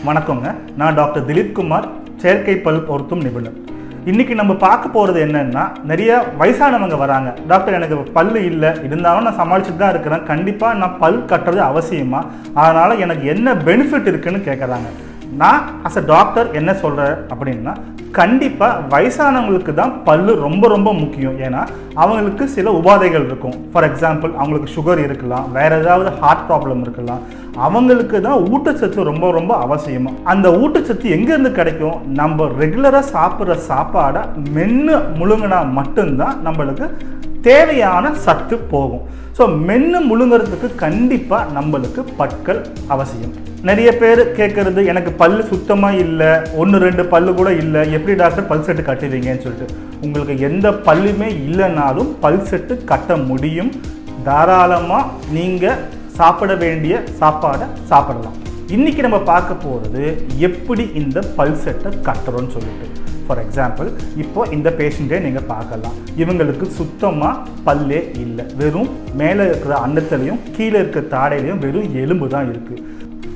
வணக்கங்க. நான் டாக்டர் திலீப்குமார், செயற்கை பல் பொருத்தும் நிபுணர். இன்னைக்கு நம்ம பார்க்க போகிறது என்னன்னா, நிறைய வயசானவங்க வராங்க. டாக்டர் எனக்கு பல்லு இல்லை, இருந்தாலும் நான் சமாளிச்சுட்டு தான் இருக்கிறேன், கண்டிப்பாக நான் பல் கட்டுறது அவசியமா, அதனால் எனக்கு என்ன பெனிஃபிட் இருக்குன்னு கேட்குறாங்க. நான் அஸ் அ டாக்டர் என்ன சொல்கிறேன் அப்படின்னா, கண்டிப்பாக வயசானவங்களுக்கு தான் பல்லு ரொம்ப ரொம்ப முக்கியம். ஏன்னா அவங்களுக்கு சில உபாதைகள் இருக்கும். ஃபார் எக்ஸாம்பிள், அவங்களுக்கு சுகர் இருக்கலாம், வேறு ஏதாவது ஹார்ட் ப்ராப்ளம் இருக்கலாம். அவங்களுக்கு தான் ஊட்டச்சத்து ரொம்ப ரொம்ப அவசியம். அந்த ஊட்டச்சத்து எங்கேருந்து கிடைக்கும்? நம்ம ரெகுலராக சாப்பிட்ற சாப்பாடை மென்று முழுங்கினா மட்டும்தான் நம்மளுக்கு தேவையான சத்து போகும். ஸோ மென்று முழுங்கிறதுக்கு கண்டிப்பாக நம்மளுக்கு பற்கள் அவசியம். நிறைய பேர் கேட்குறது, எனக்கு பல்லு சுத்தமாக இல்லை, 1-2 பல்லு கூட இல்லை, எப்படி டாக்டர் பல் செட்டு கட்டுவீங்கன்னு சொல்லிட்டு. உங்களுக்கு எந்த பல்லுமே இல்லைனாலும் பல் செட்டு கட்ட முடியும். தாராளமாக நீங்கள் சாப்பிட வேண்டிய சாப்பாடை சாப்பிடலாம். இன்றைக்கி நம்ம பார்க்க போகிறது எப்படி இந்த பல் செட்டை கட்டுறோன்னு சொல்லிட்டு. ஃபார் எக்ஸாம்பிள், இப்போ இந்த பேஷண்ட்டே நீங்கள் பார்க்கலாம். இவங்களுக்கு சுத்தமாக பல்லே இல்லை, வெறும் மேலே இருக்கிற அன்னத்துலேயும் கீழே இருக்கிற தாடையிலையும் வெறும் எலும்பு தான் இருக்குது.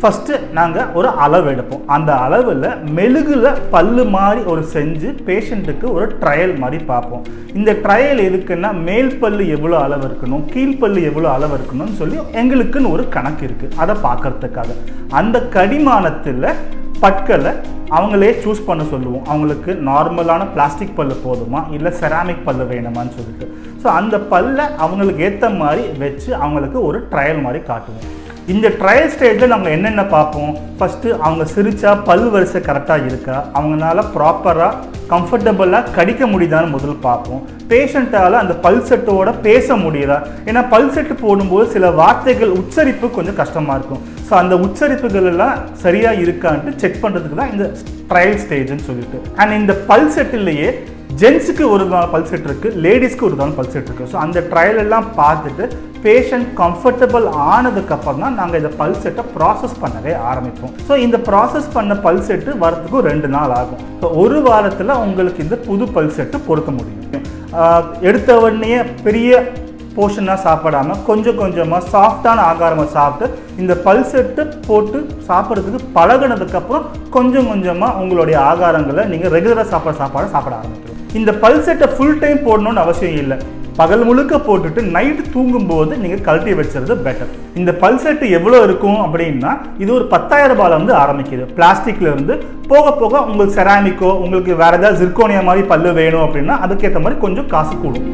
ஃபஸ்ட்டு நாங்கள் ஒரு அளவு எடுப்போம். அந்த அளவில் மெழுகுல பல்லு மாதிரி ஒரு செஞ்சு பேஷண்ட்டுக்கு ஒரு ட்ரையல் மாதிரி பார்ப்போம். இந்த ட்ரையல் எதுக்குன்னா, மேல் பல்லு எவ்வளோ அளவு இருக்கணும், கீழ்ப்பல்லு எவ்வளோ அளவு இருக்கணும்னு சொல்லி எங்களுக்குன்னு ஒரு கணக்கு இருக்குது. அதை பார்க்கறதுக்காக அந்த கடிமானத்தில் பற்களை அவங்களே சூஸ் பண்ண சொல்லுவோம். அவங்களுக்கு நார்மலான பிளாஸ்டிக் பல்லு போதுமா, இல்லை செராமிக் பல்லு வேணுமான்னு சொல்லிட்டு. ஸோ அந்த பல்லை அவங்களுக்கு ஏற்ற மாதிரி வச்சு அவங்களுக்கு ஒரு ட்ரையல் மாதிரி காட்டுவோம். இந்த ட்ரையல் ஸ்டேஜில் நம்ம என்னென்ன பார்ப்போம்? ஃபஸ்ட்டு அவங்க சிரித்தா பல் வரிசை கரெக்டாக இருக்கா, அவங்களால ப்ராப்பராக கம்ஃபர்டபுளாக கடிக்க முடியுதான்னு முதல் பார்ப்போம். பேஷண்ட்டால் அந்த பல் செட்டோட பேச முடியுதா? ஏன்னா பல் செட்டு போடும்போது சில வார்த்தைகள் உச்சரிப்பு கொஞ்சம் கஷ்டமாக இருக்கும். ஸோ அந்த உச்சரிப்புகள் எல்லாம் சரியாக இருக்கான்ட்டு செக் பண்ணுறதுக்கு தான் இந்த ட்ரையல் ஸ்டேஜ்னு சொல்லிட்டு. அண்ட் இந்த பல் செட்டிலேயே ஜென்ஸுக்கு ஒரு பல் செட் இருக்குது, லேடிஸ்க்கு ஒரு பல் செட் இருக்குது. ஸோ அந்த ட்ரையல் எல்லாம் பார்த்துட்டு பேஷண்ட் கம்ஃபர்டபுள் ஆனதுக்கப்புறம் தான் நாங்கள் இந்த பல் செட்டை ப்ராசஸ் பண்ணவே ஆரம்பிப்போம். ஸோ இந்த ப்ராசஸ் பண்ண பல் செட்டு வரதுக்கு 2 நாள் ஆகும். ஸோ ஒரு வாரத்தில் உங்களுக்கு இந்த புது பல் செட்டு பொருத்த முடியும். எடுத்த உடனே பெரிய போர்ஷனாக சாப்பிடாமல் கொஞ்சம் கொஞ்சமாக சாஃப்டான ஆகாரமாக சாப்பிட்டு இந்த பல் செட்டு போட்டு சாப்பிட்றதுக்கு பழகினதுக்கப்புறம் கொஞ்சம் கொஞ்சமாக உங்களுடைய ஆகாரங்களை நீங்கள் ரெகுலராக சாப்பாடை சாப்பிட ஆரம்பிக்கிறோம். இந்த பல் செட்டை ஃபுல் டைம் போடணும்னு அவசியம் இல்லை. பகல் முழுக்க போட்டுட்டு நைட்டு தூங்கும்போது நீங்கள் கழட்டி வச்சுறது பெட்டர். இந்த பல் செட்டு எவ்வளோ இருக்கும் அப்படின்னா, இது ஒரு 10,000 ரூபாயிலேருந்து ஆரம்பிக்குது. பிளாஸ்டிக்லேருந்து போக போக உங்களுக்கு செராமிக்கோ, உங்களுக்கு வேறு ஏதாவது ஜிர்கோனியா மாதிரி பல்லு வேணும் அப்படின்னா அதுக்கேற்ற மாதிரி கொஞ்சம் காசு கூடும்.